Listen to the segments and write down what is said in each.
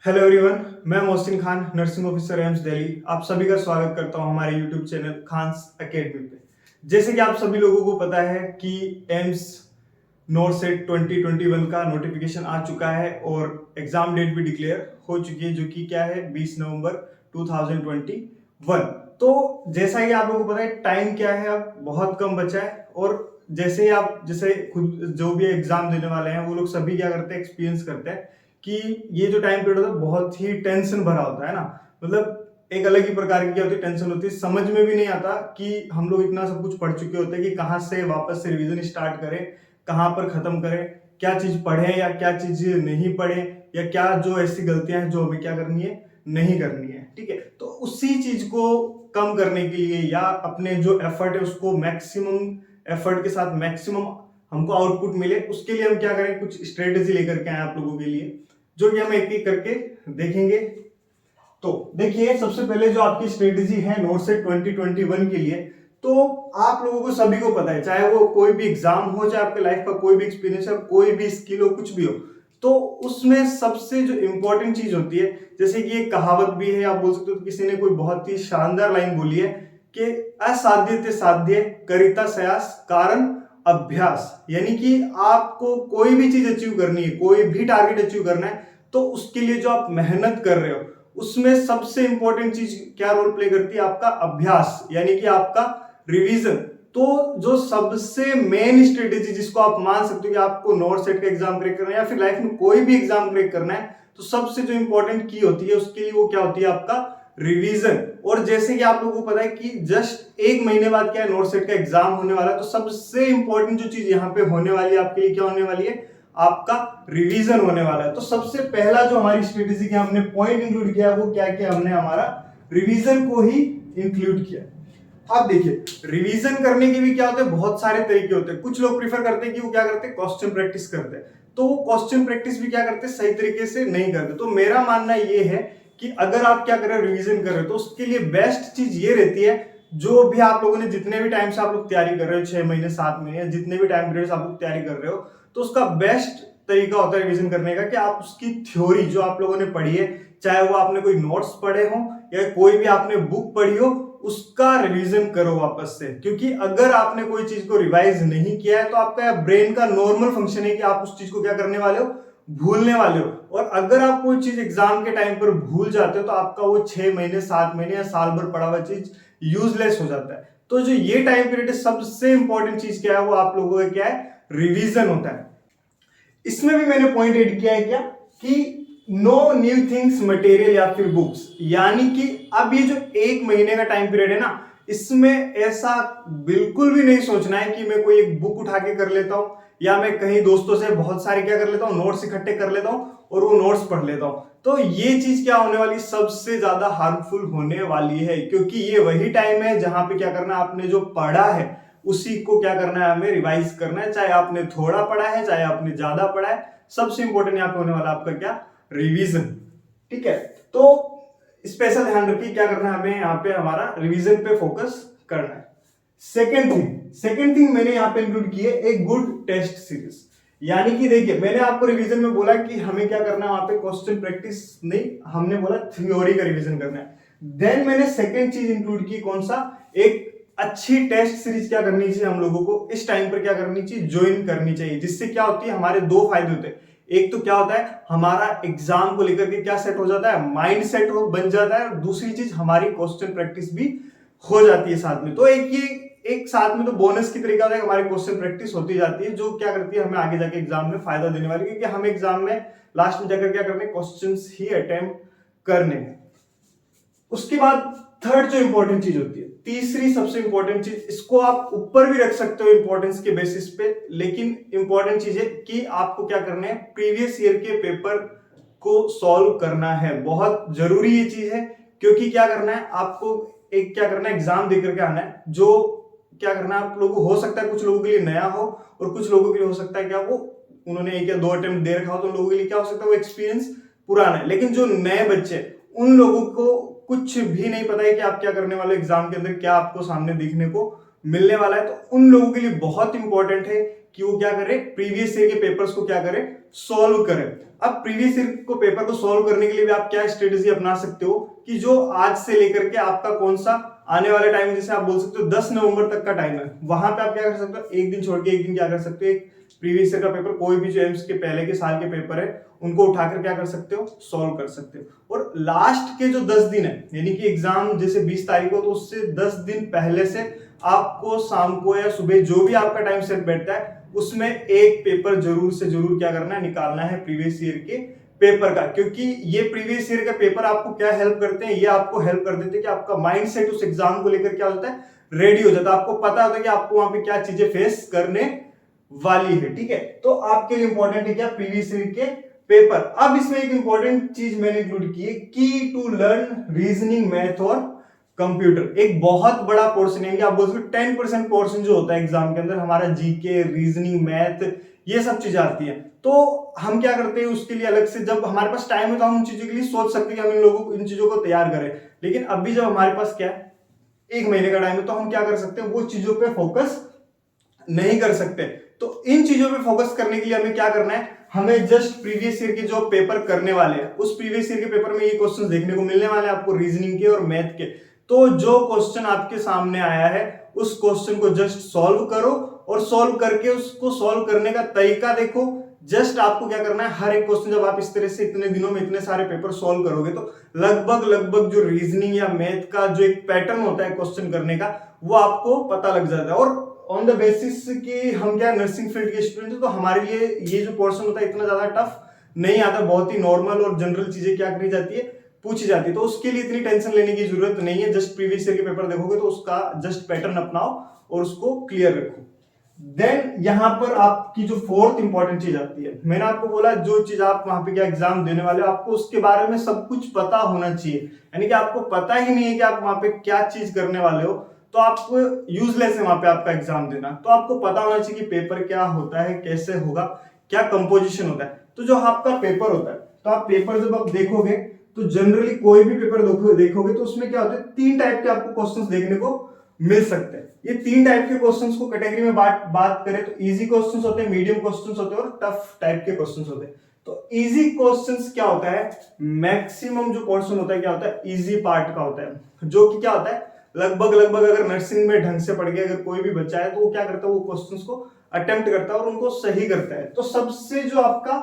Hello everyone, मैं Mohsin Khan, nursing officer AIIMS Delhi. आप सभी का स्वागत करता हूं हमारे यूट्यूब चैनल खान्स एकेडमी पे। जैसे कि आप सभी लोगों को पता है कि एम्स नोट सेट 2021 का नोटिफिकेशन आ चुका है और एग्जाम डेट भी डिक्लेयर हो चुकी है, जो कि क्या है 20 नवंबर 2021। तो जैसा कि आप लोगों को पता है, टाइम क्या है, अब बहुत कम बचा है। और जैसे ही आप जैसे खुद जो भी एग्जाम देने वाले हैं वो लोग सभी क्या करते हैं, एक्सपीरियंस करते हैं कि ये जो टाइम पीरियड होता है बहुत ही टेंशन भरा होता है ना। मतलब एक अलग ही प्रकार की क्या होती है, टेंशन होती है। समझ में भी नहीं आता कि हम लोग इतना सब कुछ पढ़ चुके होते हैं कि कहाँ से वापस से रिवीजन स्टार्ट करें, कहाँ पर खत्म करें, क्या चीज पढ़े या क्या चीज नहीं पढ़े, या क्या जो ऐसी गलतियां हैं जो हमें क्या करनी है, नहीं करनी है। ठीक है, तो उसी चीज को कम करने के लिए या अपने जो एफर्ट है उसको मैक्सिमम एफर्ट के साथ मैक्सिमम हमको आउटपुट मिले, उसके लिए हम क्या करें, कुछ स्ट्रेटेजी लेकर के आए आप लोगों के लिए, जो कि हम एक एक करके देखेंगे। तो देखिए, सबसे पहले जो आपकी स्ट्रेटेजी है नोट सेट 2021 के लिए, तो आप लोगों को सभी को पता है, चाहे वो कोई भी एग्जाम हो, चाहे आपके लाइफ का कोई भी एक्सपीरियंस है, कोई भी स्किल हो, कुछ भी हो, तो उसमें सबसे जो इंपॉर्टेंट चीज होती है, जैसे कि एक कहावत भी है, आप बोल सकते हो, किसी ने कोई बहुत ही शानदार लाइन बोली है कि असाध्य ते साध्य करिता सयास कारण अभ्यास। यानी कि आपको कोई भी चीज अचीव करनी है, कोई भी टारगेट अचीव करना है, तो उसके लिए जो आप मेहनत कर रहे हो, उसमें सबसे इंपॉर्टेंट चीज क्या रोल प्ले करती है, आपका अभ्यास, यानी कि आपका रिवीजन। तो जो सबसे मेन स्ट्रेटेजी जिसको आप मान सकते हो कि आपको नोट सेट का एग्जाम क्रैक करना है या फिर लाइफ में कोई भी एग्जाम क्रैक करना है, तो सबसे जो इंपॉर्टेंट की होती है उसके लिए वो क्या होती है, आपका रिवीजन। और जैसे कि आप लोगों को पता है कि जस्ट एक महीने बाद क्या है, नोट सेट का एग्जाम होने वाला है, तो सबसे इंपॉर्टेंट जो चीज यहाँ पे होने वाली है आपके लिए, क्या होने वाली है, आपका रिवीजन होने वाला है। तो सबसे पहला जो हमारी स्ट्रेटेजी के हमने पॉइंट इंक्लूड किया, वो क्या किया, हमने हमारा रिवीजन को ही इंक्लूड किया। अब देखिए, रिवीजन करने के भी क्या होते हैं, बहुत सारे तरीके होते हैं। कुछ लोग प्रीफर करते हैं कि वो क्या करते हैं, क्वेश्चन प्रैक्टिस करते हैं, तो वो क्वेश्चन प्रैक्टिस भी क्या करते हैं, सही तरीके से नहीं करते। तो मेरा मानना ये है कि अगर आप क्या कर रहे हो, रिवीजन कर रहे हो, तो उसके लिए बेस्ट चीज ये रहती है, जो भी आप लोगों ने जितने भी टाइम से आप लोग तैयारी कर रहे हो, 6 महीने 7 महीने, जितने भी टाइम पीरियड आप लोग तैयारी कर रहे हो, तो उसका बेस्ट तरीका होता है रिवीजन करने का कि आप उसकी थ्योरी जो आप लोगों ने पढ़ी है, चाहे वो आपने कोई नोट्स पढ़े हो या कोई भी आपने बुक पढ़ी हो, उसका रिवीजन करो वापस से। क्योंकि अगर आपने कोई चीज को रिवाइज नहीं किया है, तो आपका ब्रेन का नॉर्मल फंक्शन है कि आप उस चीज को क्या करने वाले हो, भूलने वाले हो। और अगर आप कोई चीज एग्जाम के टाइम पर भूल जाते हो, तो आपका वो 6 महीने 7 महीने या साल भर पढ़ा हुआ चीज यूजलेस हो जाता है। तो जो ये टाइम पीरियड है, सबसे इंपॉर्टेंट चीज क्या है, वो आप लोगों का क्या है, रिवीजन होता है। इसमें भी मैंने पॉइंट ऐड किया है क्या, कि नो न्यू थिंग्स मटेरियल या फिर बुक्स। यानी कि अब ये जो एक महीने का टाइम पीरियड है ना, इसमें ऐसा बिल्कुल भी नहीं सोचना है कि मैं कोई एक बुक उठा के कर लेता हूं, या मैं कहीं दोस्तों से बहुत सारे क्या कर लेता हूं, नोट्स इकट्ठे कर लेता हूं और वो नोट्स पढ़ लेता हूं। तो ये चीज क्या होने वाली, सबसे ज्यादा हार्मफुल होने वाली है। क्योंकि ये वही टाइम है जहां पे क्या करना है, आपने जो पढ़ा है उसी को क्या करना है, हमें रिवाइज करना है। चाहे आपने थोड़ा पढ़ा है, चाहे आपने ज्यादा पढ़ा है, सबसे इंपॉर्टेंट यहाँ पे होने वाला आपका क्या, रिवीजन। ठीक है, तो स्पेशल ध्यान रखिए, क्या करना है हमें, यहाँ पे हमारा रिवीजन पे फोकस करना है। सेकेंड थिंग मैंने यहाँ पे इंक्लूड की है एक गुड टेस्ट सीरीज। यानी कि देखिए, मैंने आपको रिवीजन में बोला कि हमें क्या करना है, वहां पे क्वेश्चन प्रैक्टिस नहीं, हमने बोला थ्योरी का रिवीजन करना है। देन मैंने सेकेंड चीज इंक्लूड की, कौन सा, एक अच्छी टेस्ट सीरीज क्या करनी चाहिए, हम लोगों को इस टाइम पर क्या करनी चाहिए, ज्वाइन करनी चाहिए। जिससे क्या होती है, हमारे दो फायदे होते हैं। एक तो क्या होता है, हमारा एग्जाम को लेकर के क्या सेट हो जाता है, माइंड सेट हो बन जाता है। और दूसरी चीज, हमारी क्वेश्चन प्रैक्टिस भी हो जाती है साथ में। तो एक साथ में तो बोनस की तरीका होता है, हमारी क्वेश्चन प्रैक्टिस होती जाती है, जो क्या करती है, हमें आगे जाके एग्जाम में फायदा देने वाली है। क्योंकि हम एग्जाम में लास्ट में जाकर क्या करने, क्वेश्चंस ही अटेम्प्ट करने हैं। उसके बाद थर्ड जो इंपॉर्टेंट चीज होती है, तीसरी सबसे इंपॉर्टेंट चीज, इसको आप ऊपर भी रख सकते हो इंपॉर्टेंस के बेसिस पे, लेकिन इंपॉर्टेंट चीज है कि आपको क्या करना है, प्रीवियस ईयर के पेपर को सॉल्व करना है। बहुत जरूरी ये चीज है। क्योंकि क्या करना है आपको, एक क्या करना है, एग्जाम देकर के आना है। जो क्या करना है, आप लोगों को हो सकता है कुछ लोगों के लिए नया हो, और कुछ लोगों के लिए हो सकता है क्या, वो उन्होंने एक या दो अटेम्प्ट दे रखा हो, तो उन लोगों के लिए क्या हो सकता है, वो एक्सपीरियंस पुराना है। लेकिन जो नए बच्चे, उन लोगों को कुछ भी नहीं पता है कि आप क्या करने वाले, एग्जाम के अंदर क्या आपको सामने देखने को मिलने वाला है। तो उन लोगों के लिए बहुत इंपॉर्टेंट है कि वो क्या करे, प्रीवियस ईयर के पेपर्स को क्या करे, सॉल्व करे। अब प्रीवियस ईयर को पेपर को सॉल्व करने के लिए भी आप क्या स्ट्रेटेजी अपना सकते हो कि जो आज से लेकर के आपका कौन सा आने वाला टाइम, जैसे आप बोल सकते हो 10 नवंबर तक का टाइम है, वहां पे आप क्या कर सकते हो, एक दिन छोड़ के एक दिन क्या कर सकते हो, एक प्रीवियस ईयर का पेपर, कोई भी जो एम्स के पहले के साल के पेपर है उनको उठाकर क्या कर सकते हो, सॉल्व कर सकते हो। और लास्ट के जो 10 दिन है, यानी कि एग्जाम जैसे 20 तारीख को, तो उससे 10 दिन पहले से आपको शाम को या सुबह जो भी आपका टाइम सेट बैठता है उसमें एक पेपर जरूर से जरूर क्या करना है, निकालना है प्रीवियस ईयर के पेपर का। क्योंकि ये प्रीवियस ईयर का पेपर आपको क्या हेल्प करते हैं, ये आपको हेल्प कर देते हैं कि आपका माइंड सेट उस एग्जाम को लेकर क्या होता है, रेडी हो जाता है। आपको पता होता है कि आपको वहां पे क्या चीजें फेस करने वाली है, ठीक है। तो आपके लिए इंपॉर्टेंट है क्या, प्रीवियस ईयर के पेपर। अब इसमें एक इंपॉर्टेंट चीज मैंने इंक्लूड की है, की टू लर्न रीजनिंग, मैथ और कंप्यूटर। एक बहुत बड़ा पोर्शन है, आप बोल सकते 10% पोर्शन जो होता है एग्जाम के अंदर हमारा जीके, रीजनिंग, मैथ, ये सब चीजें आती है। तो हम क्या करते हैं उसके लिए अलग से, जब हमारे पास टाइम है तो हम उन चीजों के लिए सोच सकते हैं कि हम इन लोगों को, इन चीजों को तैयार करें। लेकिन अभी जब हमारे पास क्या है, एक महीने का टाइम है, तो हम क्या कर सकते हैं, वो चीजों पे फोकस नहीं कर सकते। तो इन चीजों पे फोकस करने के लिए हमें क्या करना है, हमें जस्ट प्रीवियस ईयर के जो पेपर करने वाले हैं, उस प्रीवियस ईयर के पेपर में ये क्वेश्चंस देखने को मिलने वाले हैं आपको, रीजनिंग के और मैथ के। तो जो क्वेश्चन आपके सामने आया है उस क्वेश्चन को जस्ट सॉल्व करो, और सॉल्व करके उसको सॉल्व करने का तरीका देखो। जस्ट आपको क्या करना है, हर एक क्वेश्चन जब आप इस तरह से इतने दिनों में इतने सारे पेपर सॉल्व करोगे तो लगभग जो रीजनिंग या मैथ का जो एक पैटर्न होता है क्वेश्चन करने का, वो आपको पता लग जाता है। और ऑन द बेसिस कि हम क्या नर्सिंग फील्ड के स्टूडेंट हैं, तो हमारे लिए ये जो पोर्शन होता है इतना ज्यादा टफ नहीं आता, बहुत ही नॉर्मल और जनरल चीजें क्या करी जाती है, पूछी जाती है। तो उसके लिए इतनी टेंशन लेने की जरूरत नहीं है। जस्ट प्रीवियस ईयर के पेपर देखोगे तो उसका जस्ट पैटर्न अपनाओ और उसको क्लियर रखो। देन यहां पर आपकी जो फोर्थ इंपॉर्टेंट चीज आती है, मैंने आपको बोला जो चीज आप वहां पे क्या एग्जाम देने वाले हो आपको उसके बारे में सब कुछ पता होना चाहिए। यानी कि आपको पता ही नहीं है कि आप वहां पे क्या चीज करने वाले हो तो आपको यूजलेस है वहां पे आपका एग्जाम देना। तो आपको पता होना चाहिए कि पेपर क्या होता है, कैसे होगा, क्या कंपोजिशन होता है। तो जो आपका पेपर होता है, तो आप पेपर जब आप देखोगे तो जनरली कोई भी पेपर देखोगे तो उसमें क्या होता है, 3 टाइप के आपको क्वेश्चंस देखने को मिल सकते हैं। ये 3 टाइप के क्वेश्चंस को कैटेगरी में बात करें तो इजी क्वेश्चंस होते हैं, मीडियम क्वेश्चंस होते हैं और टफ टाइप के क्वेश्चंस होते हैं। तो इजी क्वेश्चंस क्या होता है, मैक्सिमम जो पोर्शन होता है क्या होता है, इजी पार्ट का होता है, जो कि क्या होता है लगभग अगर नर्सिंग में ढंग से पढ़ गया अगर कोई भी बच्चा है तो वो क्या करता है, वो क्वेश्चंस को अटेम्प्ट करता है और उनको सही करता है। तो सबसे जो आपका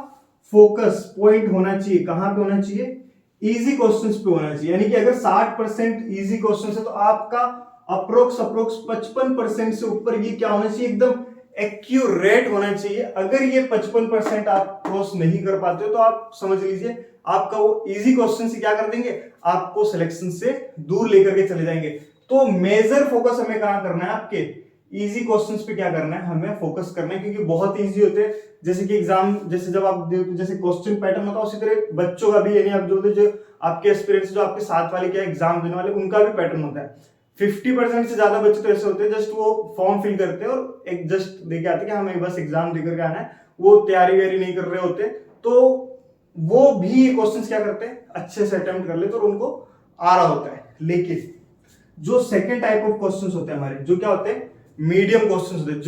फोकस पॉइंट होना चाहिए, कहां पे होना चाहिए, इजी क्वेश्चंस पे होना चाहिए। यानी कि अगर 60% इजी क्वेश्चंस है तो आपका अप्रोक्स 55% से ऊपर ये क्या होना चाहिए, एकदम एक्यूरेट होना चाहिए। अगर ये 55% आप क्रॉस नहीं कर पाते हो तो आप समझ लीजिए आपका वो इजी क्वेश्चन से क्या कर देंगे, आपको सिलेक्शन से दूर लेकर के चले जाएंगे। तो मेजर फोकस हमें कहां करना है, आपके इजी क्वेश्चंस पे क्या करना है, हमें फोकस करना है, क्योंकि बहुत इजी होते हैं। जैसे कि एग्जाम जैसे जब आप जैसे क्वेश्चन पैटर्न होता है उसी तरह बच्चों का भी, यानी आप जो आपके एस्पिरेंट्स जो आपके साथ वाले क्या एग्जाम देने वाले उनका भी पैटर्न होता है। 50% से ज्यादा बच्चे तो ऐसे होते हैं जस्ट वो फॉर्म फिल करते हैं और एक जस्ट देके आते हैं कि हमें बस एग्जाम देकर के आना है, वो तैयारी वैयारी नहीं कर रहे होते। तो वो भी ये क्वेश्चंस क्या करते हैं, अच्छे से अटेम्प्ट कर लेते और उनको आ रहा होता है। लेकिन जो सेकंड टाइप ऑफ क्वेश्चंस होते हैं हमारे, जो क्या होते हैं, मीडियम क्वेश्चंस होते हैं,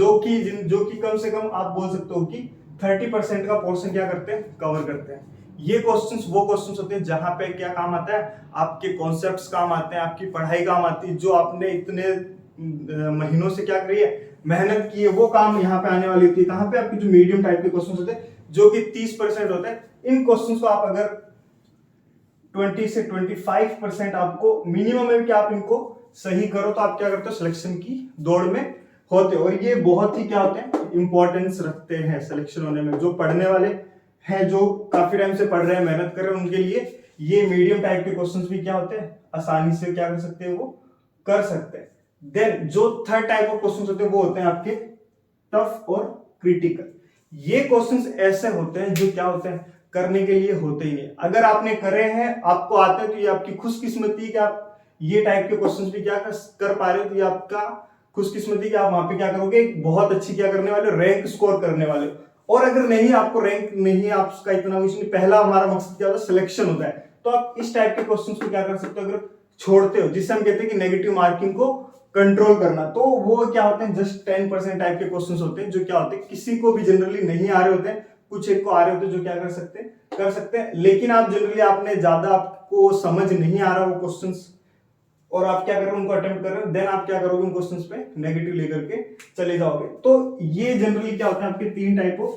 जो कि कम से कम आप बोल सकते हो कि 30% का पोर्शन क्या करते हैं, कवर करते हैं। ये क्वेश्चंस वो क्वेश्चंस होते हैं जहां पे क्या काम आता है, आपके कॉन्सेप्ट्स काम आते हैं, आपकी पढ़ाई काम आती है, जो आपने इतने महीनों से क्या करी है, मेहनत की है, वो काम यहाँ पे आने वाली होती है। कहां पे आपकी जो मीडियम टाइप के क्वेश्चंस होते हैं जो कि 30% होते हैं, इन क्वेश्चंस को आप अगर 20 से 25% आपको मिनिमम है कि आप इनको सही करो तो आप क्या करते हो, सिलेक्शन की दौड़ में होते हो। और ये बहुत ही क्या होते हैं, इंपॉर्टेंस रखते हैं सिलेक्शन होने में। जो पढ़ने वाले हैं, जो काफी टाइम से पढ़ रहे हैं, मेहनत कर रहे हैं, उनके लिए ये मीडियम टाइप के क्वेश्चंस भी क्या होते हैं, आसानी से क्या कर सकते हैं, वो कर सकते हैं। देन जो थर्ड टाइप ऑफ क्वेश्चंस होते हैं वो होते हैं आपके टफ और क्रिटिकल। ये क्वेश्चंस ऐसे होते हैं जो क्या होते हैं, करने के लिए होते ही नहीं। अगर आपने करे हैं, आपको आते हैं, तो ये आपकी खुशकिस्मती कि आप ये टाइप के क्वेश्चंस भी क्या कर पा रहे हो, तो ये आपका खुशकिस्मती कि आप वहां पे क्या करोगे, बहुत अच्छी क्या करने वाले, रैंक स्कोर करने वाले हो। और अगर नहीं, आपको रैंक नहीं है, आपका इतना कुछ नहीं, पहला हमारा मकसद क्या होता है, सिलेक्शन होता है, तो आप इस टाइप के क्वेश्चंस को क्या कर सकते हो, अगर छोड़ते हो, जिससे हम कहते हैं कि नेगेटिव मार्किंग को कंट्रोल करना। तो वो क्या होते हैं, जस्ट 10% टाइप के क्वेश्चंस होते हैं जो क्या होते हैं किसी को भी जनरली नहीं आ रहे होते हैं, कुछ एक को आ रहे होते हैं जो क्या कर सकते हैं। लेकिन आप जनरली आपने ज्यादा आपको समझ नहीं आ रहा वो क्वेश्चंस और आप क्या कर रहे हो उनको अटेम्प्ट कर रहे हो, देन आप क्या करोगे उन क्वेश्चंस पे नेगेटिव लेकर के चले जाओगे। तो ये जनरली क्या होता है आपके 3 टाइप ऑफ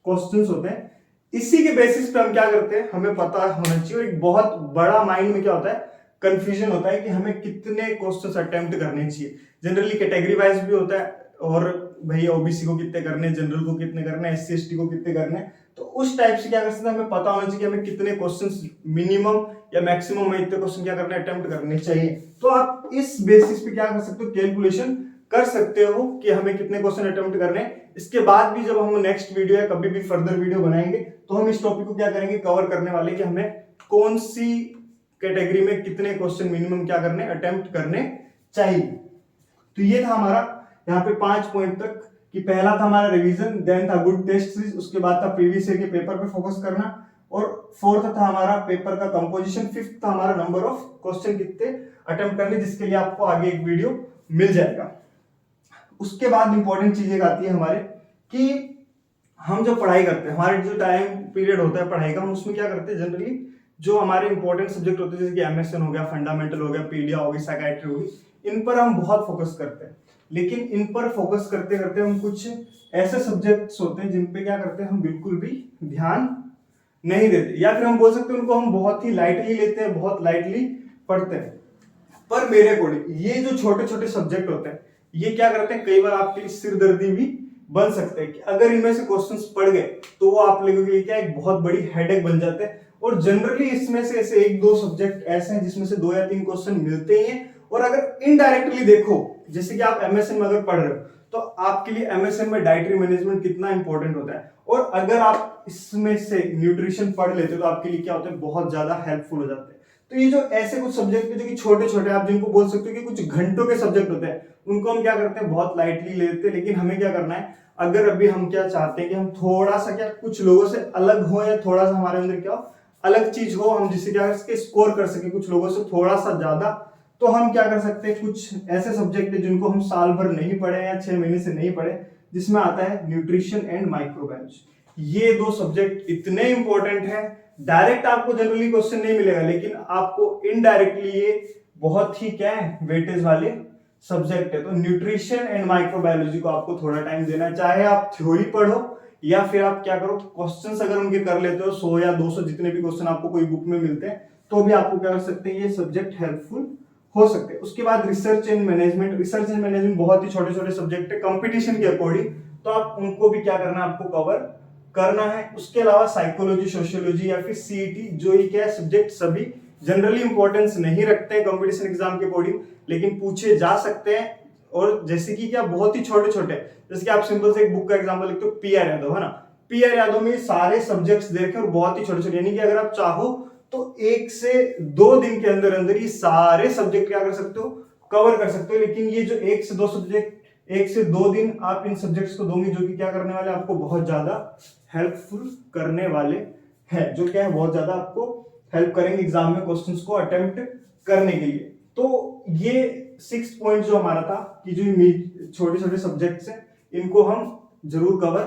क्वेश्चंस होते हैं। इसी के बेसिस पे हम क्या करते हैं, हमें पता होना चाहिए। और एक बहुत बड़ा माइंड में क्या होता है, कंफ्यूजन होता है कि हमें कितने क्वेश्चंस अटेम्प्ट करने चाहिए। जनरली कैटेगरी वाइज भी होता है और भैया ओबीसी को कितने करने, जनरल को कितने करने, एससी एसटी को कितने करने। तो उस टाइप से क्या कर सकते हैं, हमें पता होना चाहिए कि हमें कितने क्वेश्चंस मिनिमम या मैक्सिमम में इतने क्वेश्चन क्या करने, अटेम्प्ट करने चाहिए। तो आप इस बेसिस पे क्या कर सकते हो, कैलकुलेशन कर सकते हो कि हमें कितने क्वेश्चन अटेम्प्ट करने हैं। इसके बाद भी जब हम नेक्स्ट वीडियो या कभी भी फर्दर वीडियो बनाएंगे तो हम इस टॉपिक को क्या करेंगे, कवर करने वाले कि हमें कौन सी कैटेगरी में कितने क्वेश्चन मिनिमम क्या करने, अटेम्प्ट करने चाहिए। तो ये था हमारा यहाँ पे 5 पॉइंट तक कि पहला था हमारा रिवीजन, देन था गुड टेस्ट सीरीज, उसके बाद था प्रीवियस ईयर के पेपर पे फोकस करना, और फोर्थ था हमारा पेपर का कंपोजिशन, फिफ्थ था हमारा नंबर ऑफ क्वेश्चन कितने अटेम्प्ट करने, जिसके लिए आपको आगे एक वीडियो मिल जाएगा। उसके बाद इंपॉर्टेंट चीजें आती है हमारे कि हम जब पढ़ाई करते हैं, हमारे जो टाइम पीरियड होता है पढ़ाई का, हम उसमें क्या करते हैं जनरली जो हमारे इंपॉर्टेंट सब्जेक्ट होते हैं जैसे कि एमएसएन हो गया, फंडामेंटल हो गया, पीडिया होगी, साइकाइट्री होगी, इन पर हम बहुत फोकस करते हैं। लेकिन इन पर फोकस करते करते हम कुछ ऐसे सब्जेक्ट्स होते हैं जिन पे क्या करते हैं, हम बिल्कुल भी ध्यान नहीं देते, या फिर हम बोल सकते हैं उनको हम बहुत ही लाइटली लेते हैं, बहुत लाइटली पढ़ते हैं। पर मेरे अकॉर्डिंग ये जो छोटे छोटे सब्जेक्ट होते हैं ये क्या करते हैं, कई बार आपके लिए सिरदर्दी भी बन सकते हैं कि अगर इनमें से क्वेश्चंस पढ़ गए तो वो आप लोगों के लिए क्या एक बहुत बड़ी हेडेक बन जाते हैं। और जनरली इसमें से ऐसे 1-2 सब्जेक्ट ऐसे हैं जिसमें से 2 या 3 क्वेश्चन मिलते ही हैं। और अगर इनडायरेक्टली देखो, जैसे कि आप एमएसएन में अगर पढ़ रहे हो तो आपके लिए एमएसएन में डाइटरी मैनेजमेंट कितना इंपॉर्टेंट होता है, और अगर आप इसमें से न्यूट्रिशन पढ़ लेते हो तो आपके लिए क्या होता है, बहुत ज्यादा हेल्पफुल हो जाते हैं। तो ये जो ऐसे कुछ सब्जेक्ट है जो कि छोटे छोटे आप जिनको बोल सकते हो कि कुछ घंटों के सब्जेक्ट होते हैं, उनको हम क्या करते हैं, बहुत लाइटली लेते हैं। लेकिन हमें क्या करना है, अगर अभी हम क्या चाहते हैं कि हम थोड़ा सा क्या कुछ लोगों से अलग हो, या थोड़ा सा हमारे अंदर क्या अलग चीज हो, हम जिससे क्या इसके स्कोर कर सके कुछ लोगों से थोड़ा सा ज्यादा, तो हम क्या कर सकते हैं, कुछ ऐसे सब्जेक्ट है जिनको हम साल भर नहीं पढ़े या 6 महीने से नहीं पढ़े, जिसमें आता है न्यूट्रिशन एंड माइक्रोबायोलॉजी। ये 2 सब्जेक्ट इतने इंपॉर्टेंट है, डायरेक्ट आपको जनरली क्वेश्चन नहीं मिलेगा, लेकिन आपको इनडायरेक्टली ये बहुत ही क्या है, वेटेज वाले सब्जेक्ट है। तो न्यूट्रिशन एंड माइक्रोबायोलॉजी को आपको थोड़ा टाइम देना है, चाहे आप थ्योरी पढ़ो या फिर आप क्या करो, क्वेश्चंस अगर उनके कर लेते हो 100 या 200 जितने भी क्वेश्चन आपको कोई बुक में मिलते हैं, तो भी आपको क्या कर सकते हैं, ये सब्जेक्ट हेल्पफुल हो सकते हैं। उसके बाद research and management, research and management बहुत ही छोटे छोटे सब्जेक्ट है कंपटीशन के अकॉर्डिंग, तो आप उनको भी क्या करना है, आपको कवर करना है। उसके अलावा साइकोलॉजी, सोशियोलॉजी या फिर सीईटी, जो ये क्या सब्जेक्ट सभी जनरली इंपॉर्टेंस नहीं रखते हैं कंपटीशन एग्जाम के अकॉर्डिंग, लेकिन पूछे जा सकते हैं। और जैसे कि क्या बहुत ही छोटे छोटे, जैसे कि आप सिंपल से एक बुक का एग्जांपल लिखते हो, पीआर यादव है ना, पीआर यादव में सारे सब्जेक्ट्स देखे और बहुत ही छोटे छोटे, यानी कि अगर आप चाहो तो 1 से 2 दिन के अंदर अंदर ये सारे सब्जेक्ट क्या कर सकते हो, कवर कर सकते हो। लेकिन ये जो 1 से 2 सब्जेक्ट 1 से 2 दिन आप इन सब्जेक्ट्स को दोगे, जो कि क्या करने वाले, आपको बहुत ज्यादा हेल्पफुल करने वाले हैं, जो क्या है बहुत ज्यादा आपको हेल्प करेंगे एग्जाम में क्वेश्चंस को अटेम्प्ट करने के लिए। तो ये 6 पॉइंट जो हमारा था कि जो छोटे छोटे सब्जेक्ट्स हैं इनको हम जरूर कवर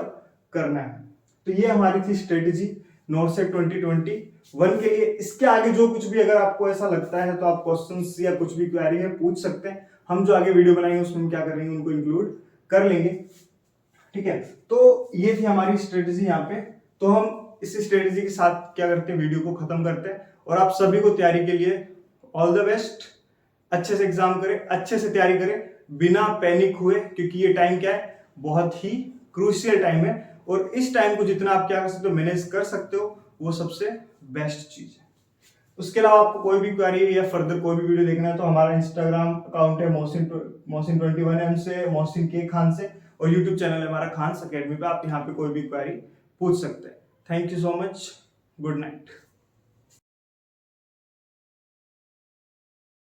करना है। तो ये हमारी थी स्ट्रेटेजी नॉर्सेट 2021 के लिए। इसके आगे जो कुछ भी अगर आपको ऐसा लगता है तो आप क्वेश्चंस या कुछ भी क्वेरी है पूछ सकते हैं, हम जो आगे वीडियो बनाएंगे उसमें हम क्या करेंगे, उनको इंक्लूड कर लेंगे। ठीक है, तो ये थी हमारी स्ट्रेटेजी यहाँ पे। तो हम इस स्ट्रेटेजी के साथ क्या करते हैं, वीडियो को खत्म करते हैं। और आप सभी को तैयारी के लिए ऑल द बेस्ट, अच्छे से एग्जाम करें, अच्छे से तैयारी करें, बिना पैनिक हुए, क्योंकि ये टाइम क्या है, बहुत ही क्रूशियल टाइम है। और इस टाइम को जितना आप क्या कर सकते हो, मैनेज कर सकते हो, वो सबसे बेस्ट चीज है। उसके अलावा आपको कोई भी क्वेरी या फर्दर कोई भी वीडियो देखना है तो हमारा इंस्टाग्राम अकाउंट है मोहसिन21M से, मोहसिन के खान से, और यूट्यूब चैनल है हमारा खान्स अकेडमी पे, आप यहाँ पे कोई भी क्वेरी पूछ सकते हैं। Thank you so much, good night.